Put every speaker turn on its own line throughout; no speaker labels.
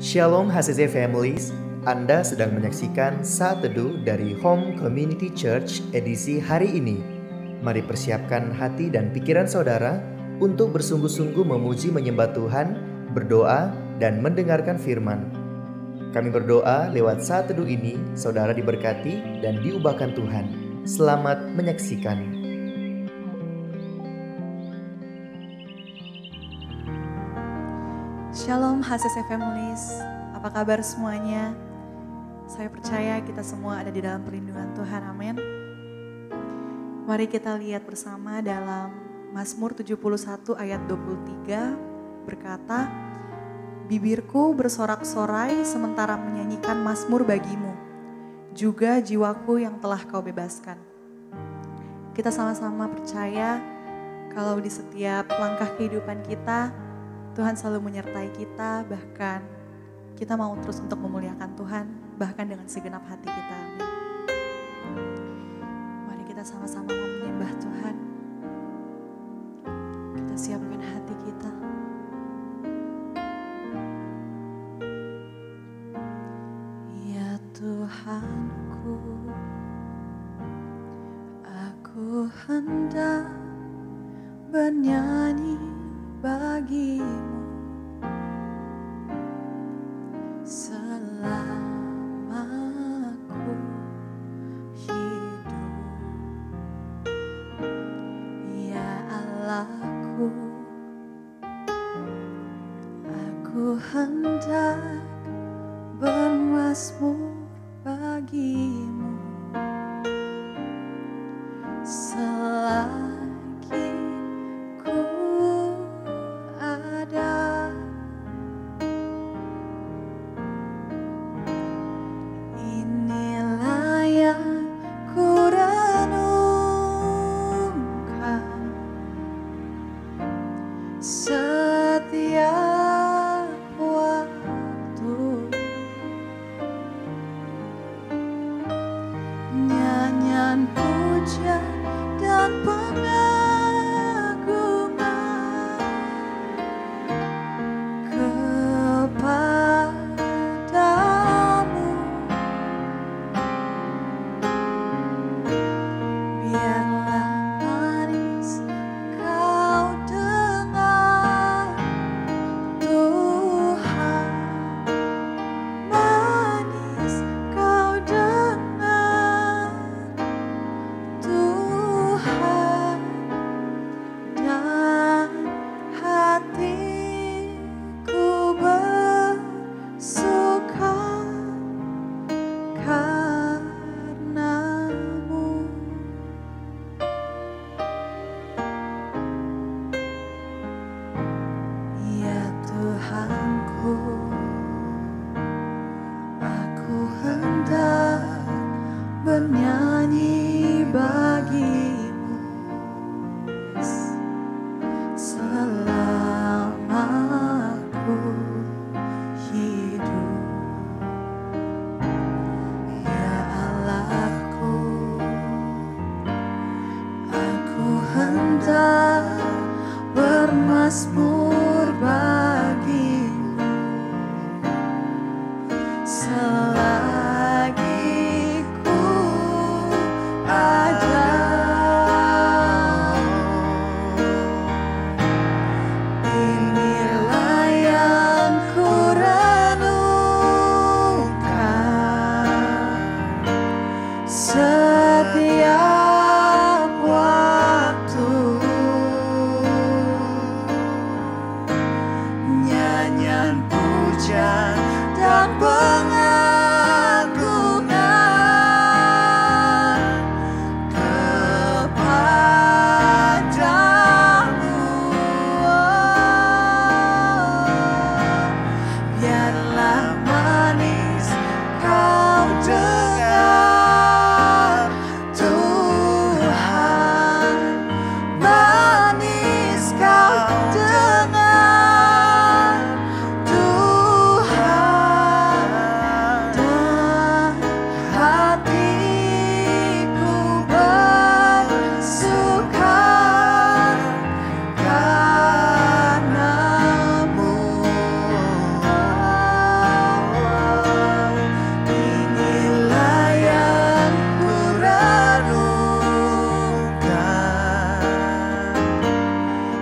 Shalom HCC Families, Anda sedang menyaksikan Saat Teduh dari Home Community Church edisi hari ini. Mari persiapkan hati dan pikiran saudara untuk bersungguh-sungguh memuji menyembah Tuhan, berdoa, dan mendengarkan firman. Kami berdoa lewat Saat Teduh ini, saudara diberkati dan diubahkan Tuhan. Selamat menyaksikan.
Shalom HCC Families, apa kabar semuanya? Saya percaya kita semua ada di dalam perlindungan Tuhan, amin. Mari kita lihat bersama dalam Mazmur 71 ayat 23 berkata, bibirku bersorak-sorai sementara menyanyikan mazmur bagimu, juga jiwaku yang telah kau bebaskan. Kita sama-sama percaya kalau di setiap langkah kehidupan kita, Tuhan selalu menyertai kita, bahkan kita mau terus untuk memuliakan Tuhan, bahkan dengan segenap hati kita. Amin. Mari kita sama-sama menyembah Tuhan. Kita siapkan hati kita. Ya Tuhanku, aku hendak bernyanyi bagimu selama aku hidup, ya Allahku, aku hendak bermazmur bagimu selagi ku ada. Inilah yang ku renungkan setiap waktu, nyanyian puja dan pengagungan kepadamu. Biarlah manis kau dengar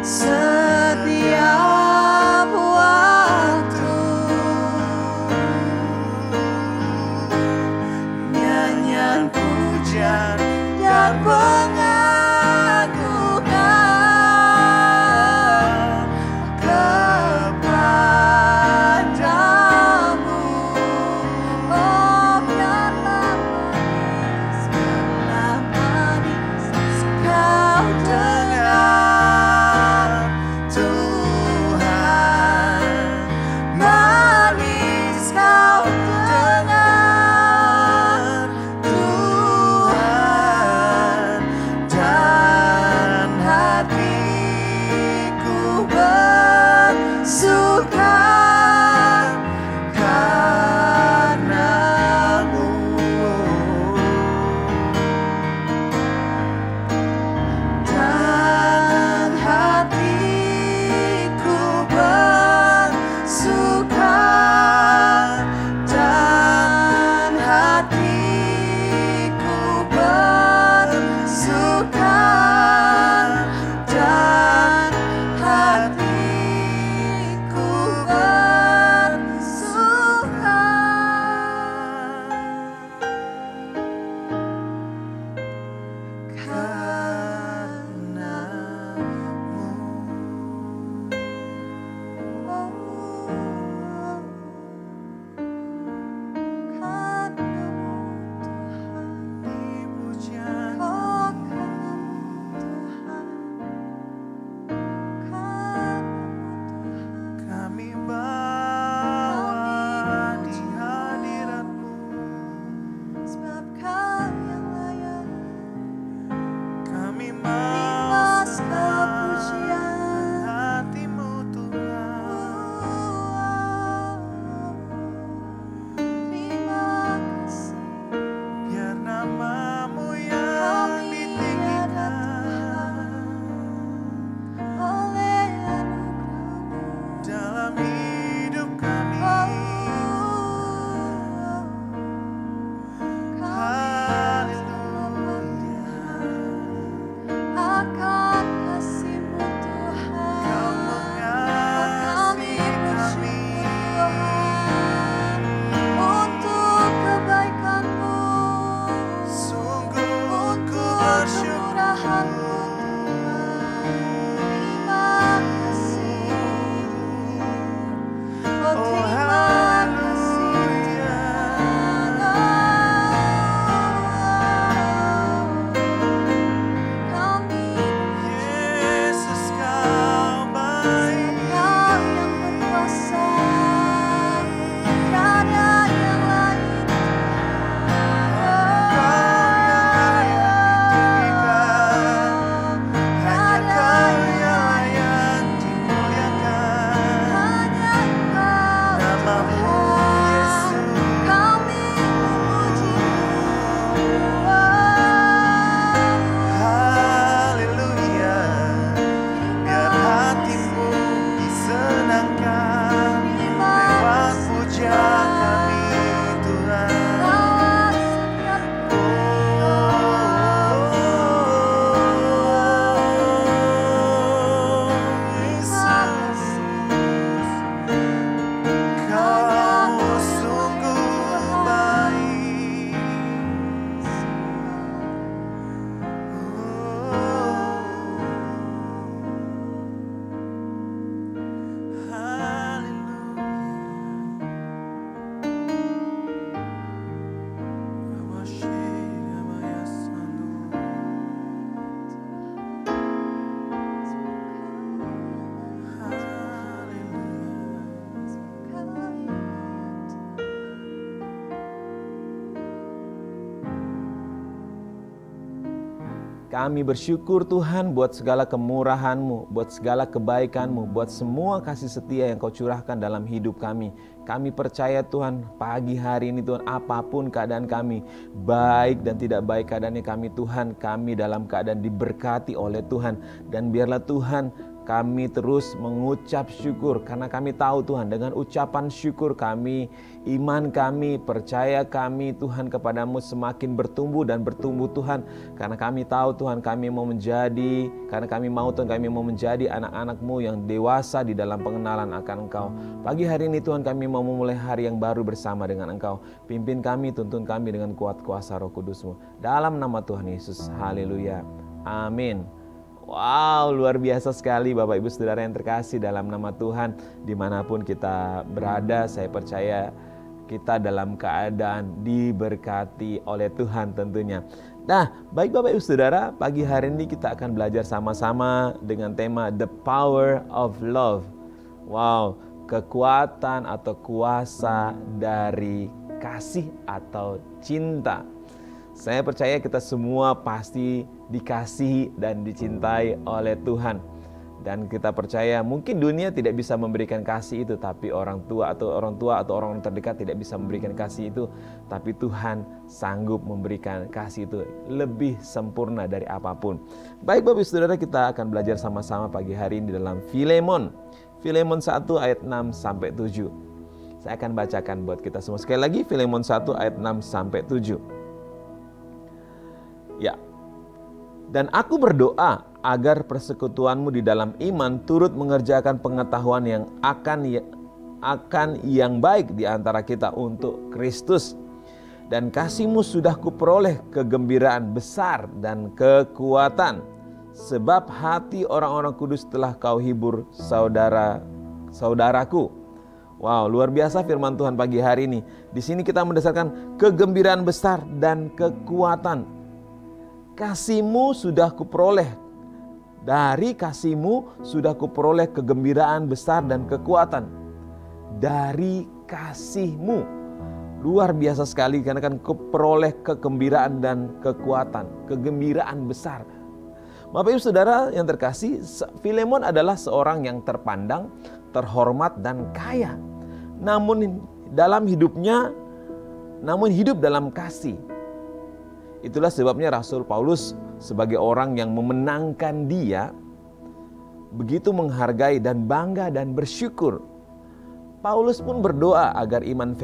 setiap waktu. Nyanyian pujian dan pengagungan kepadamu. Oh biarlah manis kau dengar Tuhan, manis kau dengar Tuhan, dan hatiku bersuka karenamu. Dan hatiku bersuka, dan hatiku bersuka, dan hatiku bersuka. Kami bawa di hadirat-Mu, sebab Kau yang layak. Kami mau pujian hati-Mu Tuhan. Terima kasih, biar nama-Mu yang ditinggikan oleh anugerah-Mu dalam hidup kami. Haleluya. Akan kasih-Mu Tuhan, Kau mengasihi kami Tuhan, untuk kebaikan-Mu, sungguh untuk kemurahan-Mu Tuhan. Terima kasih, oh terima kasih Tuhan. Kami Yesus, Kau baik, Kau yang berkuasa, tiada yang lain Tuhan. Kau yang layak ditinggikan, hanya Kau yang layak dimuliakan. Hanya Engkau Nama-Mu Yesus, kami memuji-Mu. Haleluya. Biar hati-Mu disenangkan lewat pujian kami Tuhan. Yesus, Kau sungguh baik.
Kami bersyukur Tuhan buat segala kemurahan-Mu, buat segala kebaikan-Mu, buat semua kasih setia yang Kau curahkan dalam hidup kami. Kami percaya Tuhan, pagi hari ini Tuhan, apapun keadaan kami, baik dan tidak baik keadaannya kami Tuhan, kami dalam keadaan diberkati oleh Tuhan. Dan biarlah Tuhan, kami terus mengucap syukur karena kami tahu Tuhan, dengan ucapan syukur kami, iman kami, percaya kami Tuhan kepadamu semakin bertumbuh dan bertumbuh Tuhan. Karena kami tahu Tuhan, kami mau menjadi anak-anak-Mu yang dewasa di dalam pengenalan akan Engkau. Pagi hari ini Tuhan, kami mau memulai hari yang baru bersama dengan Engkau. Pimpin kami, tuntun kami dengan kuat kuasa Roh Kudus-Mu. Dalam nama Tuhan Yesus, haleluya, amin. Wow, luar biasa sekali Bapak Ibu Saudara yang terkasih dalam nama Tuhan. Dimanapun kita berada, saya percaya kita dalam keadaan diberkati oleh Tuhan tentunya. Nah, baik Bapak Ibu Saudara, pagi hari ini kita akan belajar sama-sama dengan tema The Power of Love. Wow, kekuatan atau kuasa dari kasih atau cinta. Saya percaya kita semua pasti dikasihi dan dicintai oleh Tuhan. Dan kita percaya mungkin dunia tidak bisa memberikan kasih itu, tapi orang tua atau orang terdekat tidak bisa memberikan kasih itu, tapi Tuhan sanggup memberikan kasih itu lebih sempurna dari apapun. Baik Bapak Ibu Saudara, kita akan belajar sama-sama pagi hari ini dalam Filemon 1 ayat 6 sampai 7. Saya akan bacakan buat kita semua. Sekali lagi, Filemon 1 ayat 6 sampai 7. Ya, dan aku berdoa agar persekutuanmu di dalam iman turut mengerjakan pengetahuan yang akan yang baik di antara kita untuk Kristus. Dan kasihmu sudah kuperoleh kegembiraan besar dan kekuatan, sebab hati orang-orang kudus telah kau hibur saudaraku. Wow, luar biasa firman Tuhan pagi hari ini. Di sini kita mendasarkan kegembiraan besar dan kekuatan. Kasihmu sudah kuperoleh. Dari kasihmu sudah kuperoleh kegembiraan besar dan kekuatan. Dari kasihmu. Luar biasa sekali karena kan kuperoleh kegembiraan dan kekuatan. Kegembiraan besar. Bapak Ibu Saudara yang terkasih, Filemon adalah seorang yang terpandang, terhormat dan kaya. Namun hidup dalam kasih. Itulah sebabnya Rasul Paulus sebagai orang yang memenangkan dia begitu menghargai dan bangga dan bersyukur. Paulus pun berdoa agar iman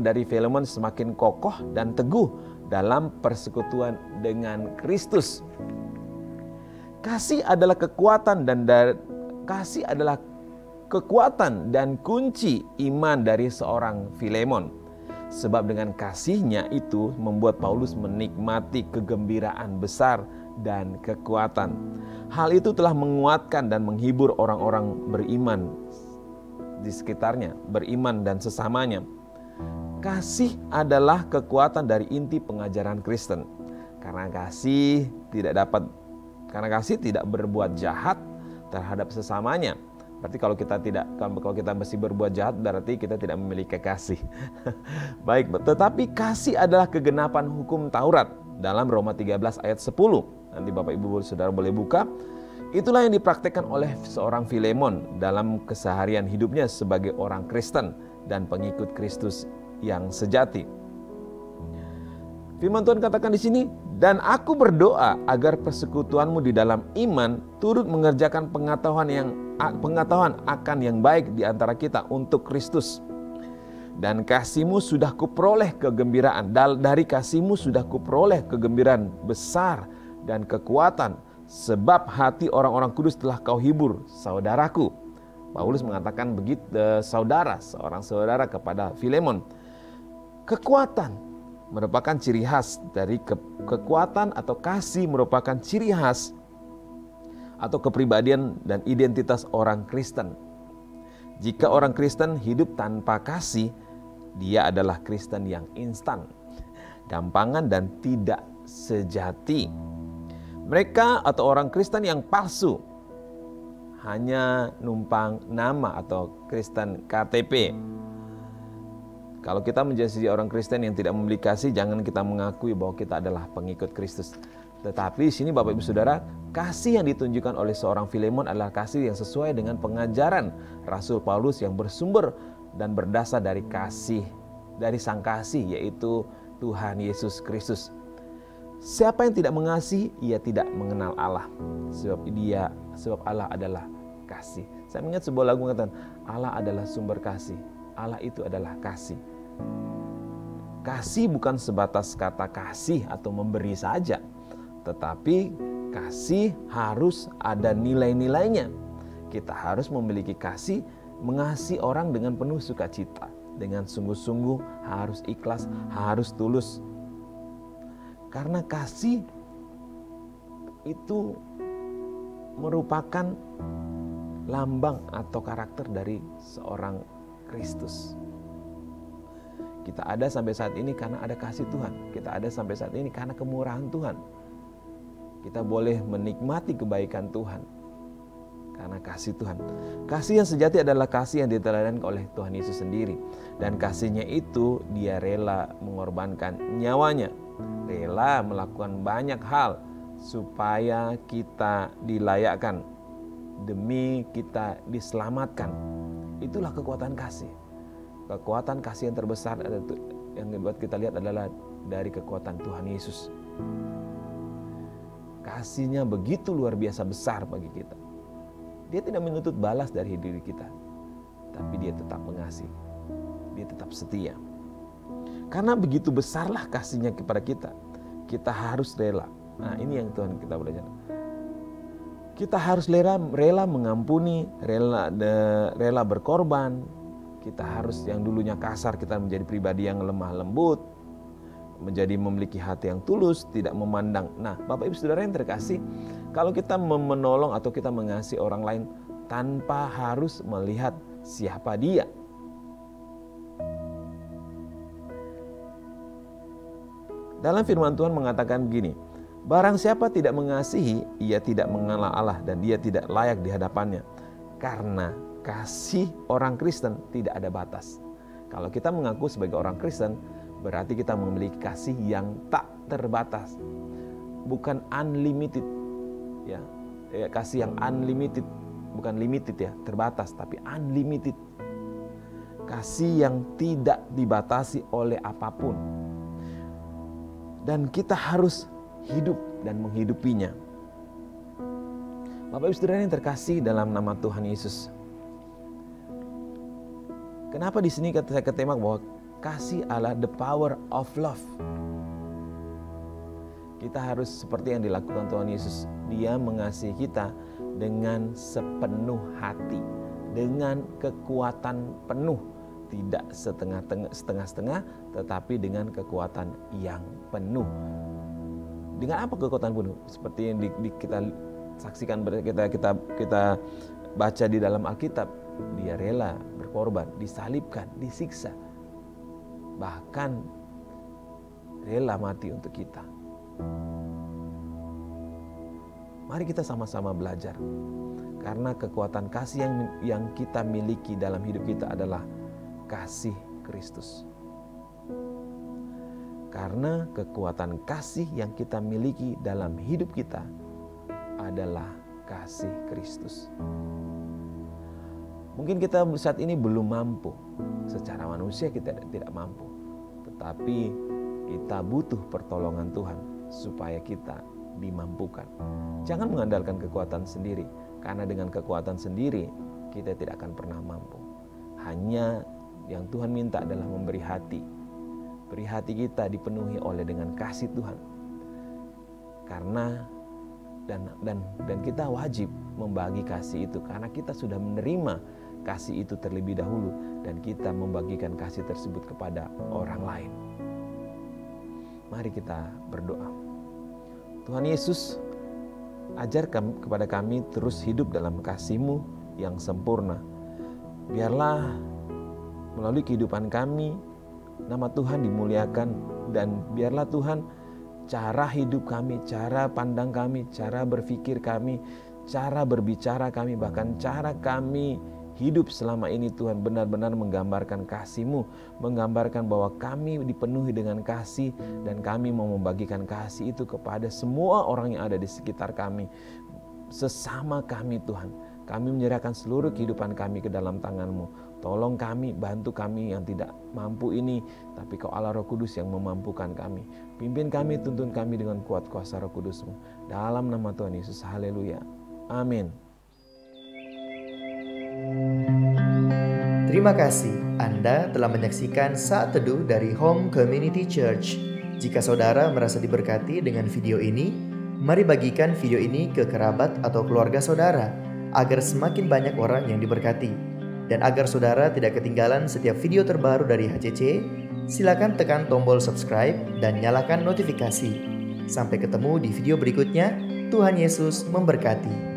dari Filemon semakin kokoh dan teguh dalam persekutuan dengan Kristus. Kasih adalah kekuatan dan kunci iman dari seorang Filemon. Sebab dengan kasihnya itu membuat Paulus menikmati kegembiraan besar dan kekuatan. Hal itu telah menguatkan dan menghibur orang-orang beriman di sekitarnya, beriman dan sesamanya. Kasih adalah kekuatan dari inti pengajaran Kristen. Karena kasih tidak berbuat jahat terhadap sesamanya. Berarti kalau kita masih berbuat jahat, berarti kita tidak memiliki kasih. Baik, tetapi kasih adalah kegenapan hukum Taurat dalam Roma 13 ayat 10. Nanti Bapak Ibu Saudara boleh buka. Itulah yang dipraktikkan oleh seorang Filemon dalam keseharian hidupnya sebagai orang Kristen dan pengikut Kristus yang sejati. Firman Tuhan katakan di sini, dan aku berdoa agar persekutuanmu di dalam iman turut mengerjakan pengetahuan akan yang baik di antara kita untuk Kristus. Dan kasihmu sudah kuperoleh kegembiraan. Dari kasihmu sudah kuperoleh kegembiraan besar dan kekuatan, sebab hati orang-orang kudus telah kau hibur saudaraku. Paulus mengatakan begitu, seorang saudara kepada Filemon. Kekuatan merupakan ciri khas dari kekuatan atau kasih merupakan ciri khas atau kepribadian dan identitas orang Kristen. Jika orang Kristen hidup tanpa kasih, dia adalah Kristen yang instan, gampangan dan tidak sejati. Mereka atau orang Kristen yang palsu, hanya numpang nama atau Kristen KTP. Kalau kita menjadi orang Kristen yang tidak memiliki kasih, jangan kita mengakui bahwa kita adalah pengikut Kristus. Tetapi di sini Bapak Ibu Saudara, kasih yang ditunjukkan oleh seorang Filemon adalah kasih yang sesuai dengan pengajaran Rasul Paulus yang bersumber dan berdasar dari sang kasih, yaitu Tuhan Yesus Kristus. Siapa yang tidak mengasihi, ia tidak mengenal Allah. Sebab dia Sebab Allah adalah kasih. Saya ingat sebuah lagu mengatakan, Allah adalah sumber kasih. Allah itu adalah kasih. Kasih bukan sebatas kata kasih atau memberi saja, tetapi kasih harus ada nilai-nilainya. Kita harus memiliki kasih, mengasihi orang dengan penuh sukacita, dengan sungguh-sungguh, harus ikhlas, harus tulus. Karena kasih itu merupakan lambang atau karakter dari seorang Kristus. Kita ada sampai saat ini karena ada kasih Tuhan. Kita ada sampai saat ini karena kemurahan Tuhan. Kita boleh menikmati kebaikan Tuhan karena kasih Tuhan. Kasih yang sejati adalah kasih yang diteladankan oleh Tuhan Yesus sendiri. Dan kasihnya itu dia rela mengorbankan nyawanya. Rela melakukan banyak hal supaya kita dilayakkan, demi kita diselamatkan. Itulah kekuatan kasih. Kekuatan kasih yang terbesar yang buat kita lihat adalah dari kekuatan Tuhan Yesus. Kasihnya begitu luar biasa besar bagi kita. Dia tidak menuntut balas dari diri kita, tapi dia tetap mengasihi. Dia tetap setia. Karena begitu besarlah kasihnya kepada kita, kita harus rela. Nah, ini yang Tuhan kita belajar. Kita harus rela mengampuni, rela berkorban. Kita harus, yang dulunya kasar, kita menjadi pribadi yang lemah lembut, menjadi memiliki hati yang tulus, tidak memandang. Nah, Bapak Ibu Saudara yang terkasih, kalau kita menolong atau kita mengasihi orang lain tanpa harus melihat siapa dia. Dalam firman Tuhan mengatakan begini, barang siapa tidak mengasihi, ia tidak mengenal Allah dan dia tidak layak di hadapannya. Karena kasih orang Kristen tidak ada batas. Kalau kita mengaku sebagai orang Kristen, berarti kita memiliki kasih yang tak terbatas. Bukan unlimited. Ya, kasih yang unlimited, bukan limited ya, terbatas, tapi unlimited. Kasih yang tidak dibatasi oleh apapun. Dan kita harus hidup dan menghidupinya. Bapak Ibu Saudara yang terkasih dalam nama Tuhan Yesus. Kenapa di sini saya ketemak bahwa kasih adalah the power of love. Kita harus seperti yang dilakukan Tuhan Yesus. Dia mengasihi kita dengan sepenuh hati, dengan kekuatan penuh, tidak setengah-setengah, tetapi dengan kekuatan yang penuh. Dengan apa kekuatan penuh? Seperti yang kita saksikan, kita baca di dalam Alkitab, dia rela berkorban, disalibkan, disiksa, bahkan rela mati untuk kita. Mari kita sama-sama belajar, karena kekuatan kasih yang kita miliki dalam hidup kita adalah kasih Kristus. Karena kekuatan kasih yang kita miliki dalam hidup kita adalah kasih Kristus. Mungkin kita saat ini belum mampu, secara manusia kita tidak mampu, tetapi kita butuh pertolongan Tuhan supaya kita dimampukan. Jangan mengandalkan kekuatan sendiri, karena dengan kekuatan sendiri kita tidak akan pernah mampu. Hanya yang Tuhan minta adalah memberi hati. Beri hati kita dipenuhi oleh dengan kasih Tuhan. Karena dan kita wajib membagi kasih itu, karena kita sudah menerima kasih itu terlebih dahulu dan kita membagikan kasih tersebut kepada orang lain. Mari kita berdoa. Tuhan Yesus, ajar kepada kami terus hidup dalam kasih-Mu yang sempurna. Biarlah melalui kehidupan kami, nama Tuhan dimuliakan, dan biarlah Tuhan cara hidup kami, cara pandang kami, cara berpikir kami, cara berbicara kami, bahkan cara kami hidup selama ini Tuhan benar-benar menggambarkan kasih-Mu, menggambarkan bahwa kami dipenuhi dengan kasih dan kami mau membagikan kasih itu kepada semua orang yang ada di sekitar kami, sesama kami Tuhan. Kami menyerahkan seluruh kehidupan kami ke dalam tangan-Mu. Tolong kami, bantu kami yang tidak mampu ini, tapi Kau Allah Roh Kudus yang memampukan kami. Pimpin kami, tuntun kami dengan kuat kuasa Roh Kudus-Mu. Dalam nama Tuhan Yesus, haleluya. Amin.
Terima kasih Anda telah menyaksikan Saat Teduh dari Home Community Church. Jika saudara merasa diberkati dengan video ini, mari bagikan video ini ke kerabat atau keluarga saudara, agar semakin banyak orang yang diberkati. Dan agar saudara tidak ketinggalan setiap video terbaru dari HCC, silakan tekan tombol subscribe dan nyalakan notifikasi. Sampai ketemu di video berikutnya. Tuhan Yesus memberkati.